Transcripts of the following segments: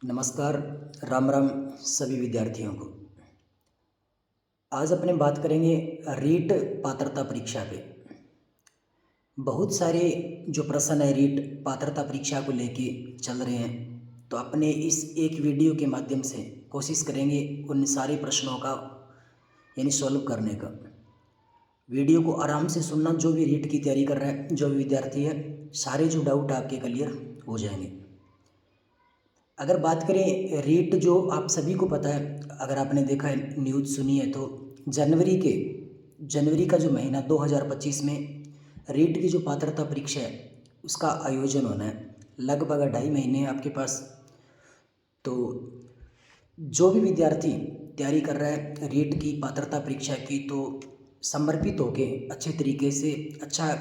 नमस्कार। राम राम सभी विद्यार्थियों को। आज अपने बात करेंगे रीट पात्रता परीक्षा पे। बहुत सारे जो प्रश्न है रीट पात्रता परीक्षा को लेके चल रहे हैं, तो अपने इस एक वीडियो के माध्यम से कोशिश करेंगे उन सारे प्रश्नों का यानी सॉल्व करने का। वीडियो को आराम से सुनना, जो भी रीट की तैयारी कर रहा है, जो भी विद्यार्थी है, सारे जो डाउट आपके क्लियर हो जाएंगे। अगर बात करें रीट, जो आप सभी को पता है, अगर आपने देखा है, न्यूज़ सुनी है, तो जनवरी का जो महीना 2025 में रीट की जो पात्रता परीक्षा है उसका आयोजन होना है। लगभग 2.5 महीने हैं आपके पास। तो जो भी विद्यार्थी तैयारी कर रहा है रीट की पात्रता परीक्षा की, तो समर्पित होके अच्छे तरीके से, अच्छा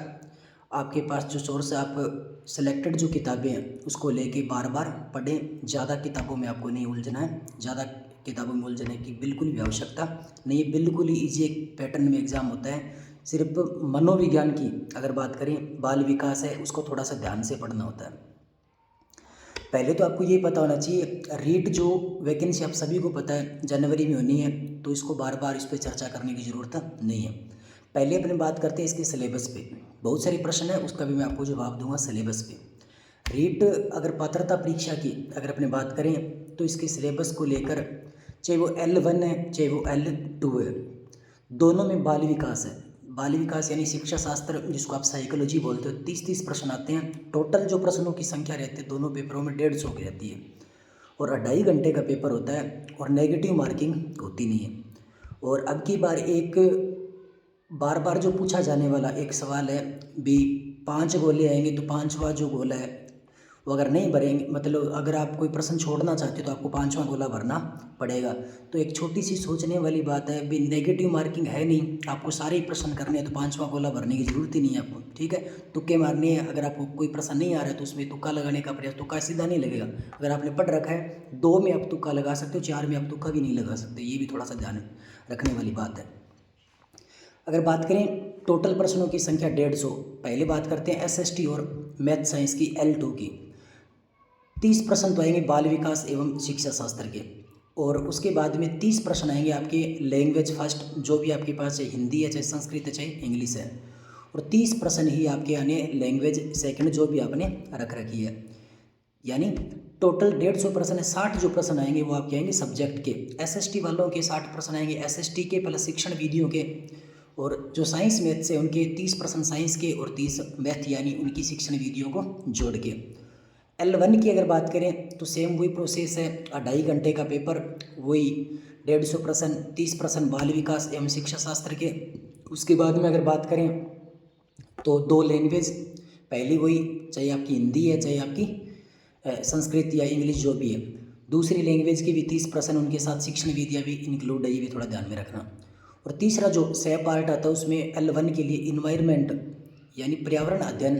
आपके पास जो सोर्स है, आप सेलेक्टेड जो किताबें हैं उसको लेके बार बार पढ़ें। ज़्यादा किताबों में आपको नहीं उलझना है, ज़्यादा किताबों में उलझने की बिल्कुल भी आवश्यकता नहीं है। बिल्कुल ही ईजी एक पैटर्न में एग्ज़ाम होता है। सिर्फ मनोविज्ञान की अगर बात करें, बाल विकास है, उसको थोड़ा सा ध्यान से पढ़ना होता है। पहले तो आपको ये पता होना चाहिए, रीट जो वैकेंसी आप सभी को पता है जनवरी में होनी है, तो इसको बार बार इस पर चर्चा करने की ज़रूरत नहीं है। पहले अपने बात करते हैं इसके सिलेबस पे। बहुत सारे प्रश्न है, उसका भी मैं आपको जवाब दूंगा सिलेबस पे। रीट अगर पात्रता परीक्षा की अगर अपने बात करें, तो इसके सिलेबस को लेकर, चाहे वो L1 है चाहे वो L2 है, दोनों में बाल विकास है। बाल विकास यानी शिक्षा शास्त्र, जिसको आप साइकोलॉजी बोलते हो, 30 प्रश्न आते हैं। टोटल जो प्रश्नों की संख्या रहती है दोनों पेपरों में 150 की रहती है, और 2.5 घंटे का पेपर होता है, और नेगेटिव मार्किंग होती नहीं है। और अब की बार एक बार बार जो पूछा जाने वाला एक सवाल है भी, 5 गोले आएंगे तो पांचवा जो गोला है वो अगर नहीं भरेंगे, मतलब अगर आप कोई प्रश्न छोड़ना चाहते हो तो आपको 5वां गोला भरना पड़ेगा। तो एक छोटी सी सोचने वाली बात है भी, नेगेटिव मार्किंग है नहीं, आपको सारे ही प्रश्न करने हैं, तो 5वां गोला भरने की ज़रूरत ही नहीं है आपको। ठीक है, तुक्के मारने हैं। अगर आपको कोई प्रश्न नहीं आ रहा है तो उसमें तुक्का लगाने का प्रयास, तुक्का सीधा नहीं लगेगा। अगर आपने पढ़ रखा है, 2 में आप तुक्का लगा सकते हो, 4 में आप तुक्का भी नहीं लगा सकते। ये भी थोड़ा सा ध्यान रखने वाली बात है। अगर बात करें टोटल प्रश्नों की संख्या 150। पहले बात करते हैं SST और मैथ साइंस की L2 की। 30 प्रश्न तो आएंगे बाल विकास एवं शिक्षा शास्त्र के, और उसके बाद में 30 प्रश्न आएंगे आपके लैंग्वेज फर्स्ट, जो भी आपके पास चाहे हिंदी है चाहे संस्कृत है चाहे इंग्लिश है, और 30 प्रश्न ही आपके आने लैंग्वेज सेकंड, जो भी आपने रख रखी है। यानी टोटल 150 प्रश्न है। 60 जो प्रश्न आएंगे वो आपके आएंगे सब्जेक्ट के। SST वालों के 60 प्रश्न आएंगे SST के प्लस शिक्षण विधियों के, और जो साइंस मैथ से उनके 30 प्रश्न साइंस के और 30 मैथ यानी उनकी शिक्षण विधियों को जोड़ के। L1 की अगर बात करें तो सेम वही प्रोसेस है, 2.5 घंटे का पेपर, वही 150 प्रश्न, 30 प्रश्न बाल विकास एवं शिक्षा शास्त्र के। उसके बाद में अगर बात करें तो 2 लैंग्वेज, पहली वही, चाहे आपकी हिंदी है चाहे आपकी संस्कृत या इंग्लिश जो भी है। दूसरी लैंग्वेज की भी 30 प्रश्न, उनके साथ शिक्षण विधियाँ भी इंक्लूड है, ये भी थोड़ा ध्यान में रखना। और तीसरा जो सह पार्ट आता है उसमें L1 के लिए इन्वायरमेंट यानी पर्यावरण अध्ययन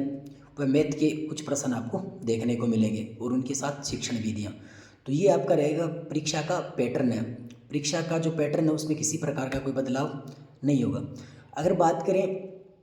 व मैथ के कुछ प्रश्न आपको देखने को मिलेंगे, और उनके साथ शिक्षण विधियाँ। तो ये आपका रहेगा परीक्षा का पैटर्न है। परीक्षा का जो पैटर्न है उसमें किसी प्रकार का कोई बदलाव नहीं होगा। अगर बात करें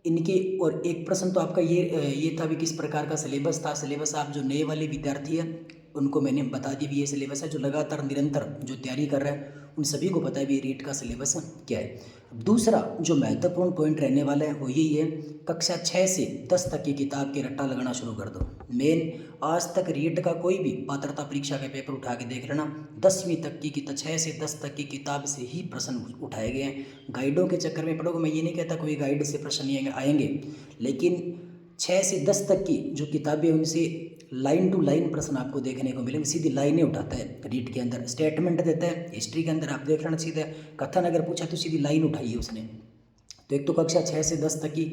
इनके, और एक प्रश्न तो आपका ये था भी किस प्रकार का सिलेबस था। सिलेबस आप जो नए वाले विद्यार्थी हैं उनको मैंने बता दी भी, ये सिलेबस है। जो लगातार निरंतर जो तैयारी कर रहे हैं उन सभी को पता है भी रीट का सिलेबस क्या है। अब दूसरा जो महत्वपूर्ण पॉइंट रहने वाला है वो यही है, कक्षा 6 से 10 तक की किताब के रट्टा लगाना शुरू कर दो। मेन आज तक रीट का कोई भी पात्रता परीक्षा का पेपर उठा के देख लेना, 10वीं तक की किताब, 6 से 10 तक की किताब से ही प्रश्न उठाए गए हैं। गाइडों के चक्कर में पढ़ोगे, मैं ये नहीं कहता कोई गाइड से प्रश्न नहीं आएंगे, लेकिन 6 से 10 तक की जो किताबें उनसे लाइन टू लाइन प्रश्न आपको देखने को मिलेंगे। सीधी लाइनें उठाता है रीट के अंदर, स्टेटमेंट देता है। हिस्ट्री के अंदर आप देख लेना, सीधा कथन अगर पूछा तो सीधी लाइन उठाई है उसने। तो एक तो कक्षा 6 से 10 तक की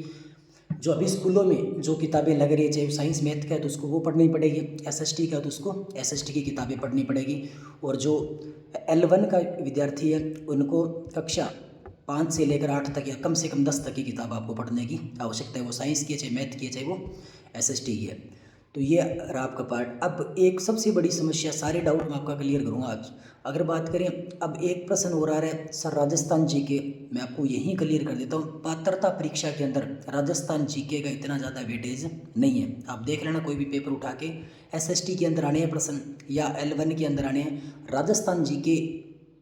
जो अभी स्कूलों में जो किताबें लग रही है, चाहे साइंस मैथ का है तो उसको वो पढ़नी पड़ेगी, SST का है तो उसको SST की किताबें पढ़नी पड़ेगी। और जो L1 का विद्यार्थी है उनको कक्षा 5 से लेकर 8 तक या कम से कम 10 तक की किताब आपको पढ़ने की आवश्यकता है। वो साइंस की है चाहे मैथ की है चाहे वो SST की है। तो ये रहा आपका पार्ट। अब एक सबसे बड़ी समस्या, सारे डाउट मैं आपका क्लियर करूँगा आज। अगर बात करें, अब एक प्रश्न और आ रहा है सर राजस्थान जीके, मैं आपको यहीं क्लियर कर देता हूँ। पात्रता परीक्षा के अंदर राजस्थान जीके का इतना ज़्यादा वेटेज नहीं है। आप देख लेना कोई भी पेपर उठा के, एसएसटी के अंदर आने हैं प्रश्न या L1 के अंदर आने हैं, राजस्थान जीके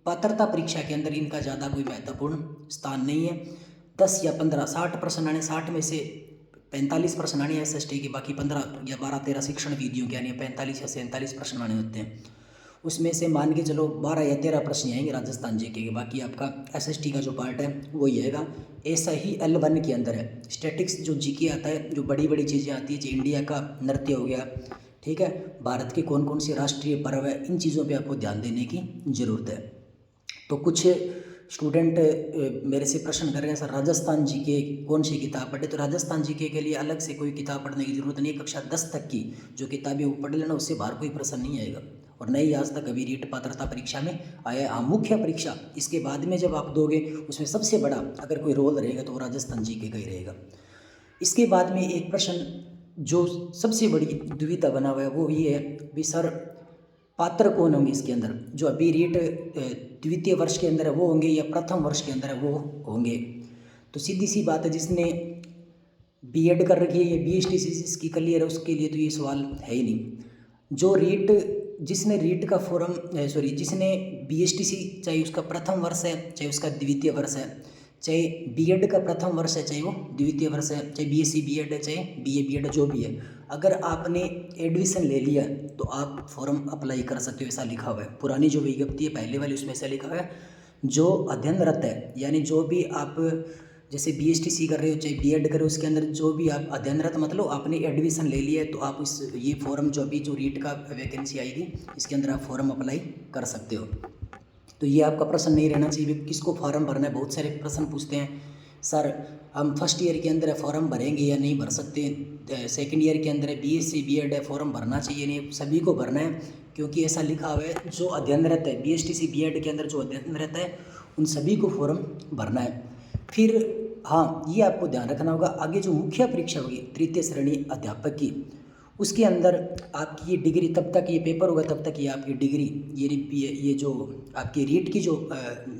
पात्रता परीक्षा के अंदर इनका ज़्यादा कोई महत्वपूर्ण स्थान नहीं है। 10 या 15 60 प्रश्न आने, 60 में से 45 प्रश्न आने एसएसटी के, बाकी 15 या 12-13 शिक्षण विधियों के आने, 45 या 47 प्रश्न आने होते हैं। उसमें से मान के चलो 12 या 13 प्रश्न आएंगे राजस्थान जीके के, बाकी आपका एसएसटी का जो पार्ट है वही आएगा। ऐसा ही L1 के अंदर है, स्टैटिक्स जो जीके आता है, जो बड़ी बड़ी चीज़ें आती है, जो इंडिया का नृत्य हो गया, ठीक है, भारत के कौन कौन से राष्ट्रीय पर्व है, इन चीज़ों पे आपको ध्यान देने की ज़रूरत है। तो कुछ स्टूडेंट मेरे से प्रश्न कर रहे हैं सर राजस्थान जीके कौन सी किताब पढ़े, तो राजस्थान जीके के लिए अलग से कोई किताब पढ़ने की ज़रूरत नहीं है। कक्षा 10 तक की जो किताबें वो पढ़ लेना, उससे बाहर कोई प्रश्न नहीं आएगा, और नहीं आज तक अभी रीट पात्रता परीक्षा में आया। हाँ, मुख्य परीक्षा इसके बाद में जब आप दोगे, उसमें सबसे बड़ा अगर कोई रोल रहेगा तो वो राजस्थान जीके का ही रहेगा। इसके बाद में एक प्रश्न जो सबसे बड़ी दुविधा बना हुआ है वो ये है भी सर पात्र कौन होंगे इसके अंदर, जो अभी रीट द्वितीय वर्ष के अंदर है वो होंगे या प्रथम वर्ष के अंदर है वो होंगे। तो सीधी सी बात है, जिसने बीएड कर रखी है या बीएसटीसी इसकी क्लियर है उसके लिए तो ये सवाल है ही नहीं। जो जिसने रीट का फॉर्म जिसने बीएसटीसी, चाहे उसका प्रथम वर्ष है चाहे उसका द्वितीय वर्ष है, चाहे बीएड का प्रथम वर्ष है चाहे वो द्वितीय वर्ष है, चाहे बीएससी बीएड है चाहे बीए बीएड जो भी है, अगर आपने एडमिशन ले लिया तो आप फॉर्म अप्लाई कर सकते हो, ऐसा लिखा हुआ है। पुरानी जो विज्ञप्ति है पहले वाली उसमें ऐसा लिखा हुआ है, जो अध्ययनरत है, यानी जो भी आप जैसे बीएसटीसी कर रहे हो चाहे बीएड कर रहे हो, उसके अंदर जो भी आप अध्ययनरत, मतलब आपने एडमिशन ले लिया है, तो आप ये फॉर्म जो अभी जो रीट का वैकेंसी आएगी इसके अंदर आप फॉर्म अप्लाई कर सकते हो। तो ये आपका प्रश्न नहीं रहना चाहिए किसको फॉर्म भरना है। बहुत सारे प्रश्न पूछते हैं सर हम फर्स्ट ईयर के अंदर है फॉर्म भरेंगे या नहीं भर सकते, सेकंड ईयर के अंदर है बीएससी बीएड है फॉर्म भरना चाहिए नहीं, सभी को भरना है, क्योंकि ऐसा लिखा हुआ है जो अध्ययनरत है बीएसटीसी बीएड के अंदर जो अध्ययनरत है उन सभी को फॉर्म भरना है। फिर हाँ, ये आपको ध्यान रखना होगा, आगे जो मुख्य परीक्षा होगी तृतीय श्रेणी अध्यापक की, उसके अंदर आपकी ये डिग्री तब तक ये पेपर होगा तब तक ये आपकी डिग्री ये जो आपकी रीट की जो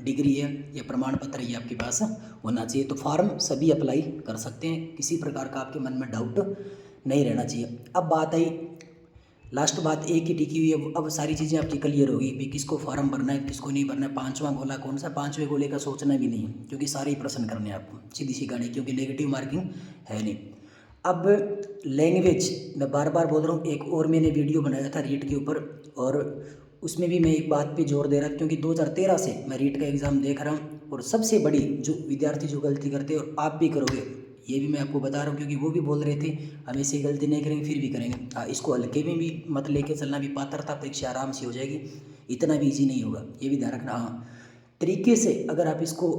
डिग्री है या प्रमाण पत्र ये आपके पास होना चाहिए। तो फॉर्म सभी अप्लाई कर सकते हैं, किसी प्रकार का आपके मन में डाउट नहीं रहना चाहिए। अब बात आई, लास्ट बात एक ही टिकी हुई है, अब सारी चीज़ें आपकी क्लियर होगी भी किसको फॉर्म भरना है किसको नहीं भरना है। 5वां गोला कौन सा, 5वें गोले का सोचना भी नहीं है, क्योंकि सारे ही प्रश्न करने हैं आपको, सीधी सी गाड़ी, क्योंकि नेगेटिव मार्किंग है नहीं। अब लैंग्वेज, मैं बार बार बोल रहा हूँ, एक और मैंने वीडियो बनाया था रीट के ऊपर, और उसमें भी मैं एक बात पे जोर दे रहा था, क्योंकि 2013 से मैं रीट का एग्ज़ाम देख रहा हूँ, और सबसे बड़ी जो विद्यार्थी जो गलती करते हैं और आप भी करोगे, ये भी मैं आपको बता रहा हूँ, क्योंकि वो भी बोल रहे थे हम ऐसे गलती नहीं करेंगे फिर भी करेंगे। इसको हल्के में भी मत लेके चलना, भी पात्रता परीक्षा आराम से हो जाएगी, इतना भी ईजी नहीं होगा, ये भी ध्यान रखना। हाँ, तरीके से अगर आप इसको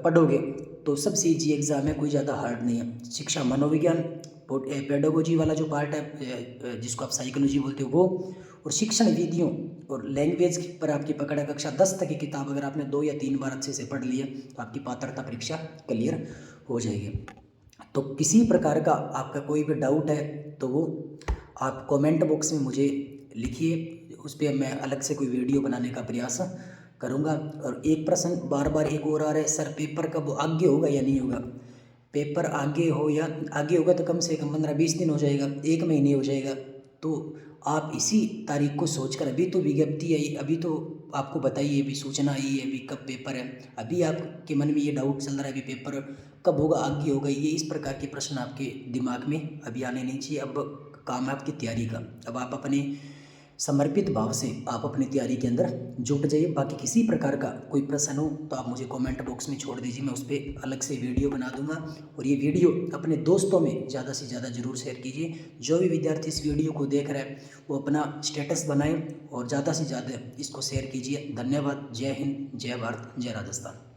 पढ़ोगे तो सबसे ईजी एग्ज़ाम है, कोई ज़्यादा हार्ड नहीं है। शिक्षा मनोविज्ञान पेडागोजी वाला जो पार्ट है जिसको आप साइकोलॉजी बोलते हो वो, और शिक्षण विधियों और लैंग्वेज पर आपकी पकड़ है। कक्षा 10 तक की किताब अगर आपने 2 या 3 बार अच्छे से पढ़ लिया तो आपकी पात्रता परीक्षा क्लियर हो जाएगी। तो किसी प्रकार का आपका कोई भी डाउट है तो वो आप कमेंट बॉक्स में मुझे लिखिए, उस पर मैं अलग से कोई वीडियो बनाने का प्रयास करूँगा। और एक प्रश्न बार बार एक और आ रहा है, सर पेपर कब आगे होगा या नहीं होगा। पेपर आगे होगा तो कम से कम 15-20 दिन हो जाएगा, 1 महीने हो जाएगा। तो आप इसी तारीख को सोचकर, अभी तो विज्ञप्ति आई, अभी तो आपको बताइए अभी सूचना आई है अभी कब पेपर है, अभी आपके मन में ये डाउट चल रहा है अभी पेपर कब होगा, आगे होगा, ये इस प्रकार के प्रश्न आपके दिमाग में अभी आने नहीं चाहिए। अब काम है आपकी तैयारी का, अब आप अपने समर्पित भाव से आप अपनी तैयारी के अंदर जुट जाइए। बाकी किसी प्रकार का कोई प्रश्न हो तो आप मुझे कमेंट बॉक्स में छोड़ दीजिए, मैं उस पर अलग से वीडियो बना दूंगा। और ये वीडियो अपने दोस्तों में ज़्यादा से ज़्यादा ज़रूर शेयर कीजिए। जो भी विद्यार्थी इस वीडियो को देख रहा है वो अपना स्टेटस बनाए और ज़्यादा से ज़्यादा इसको शेयर कीजिए। धन्यवाद। जय हिंद, जय भारत, जय राजस्थान।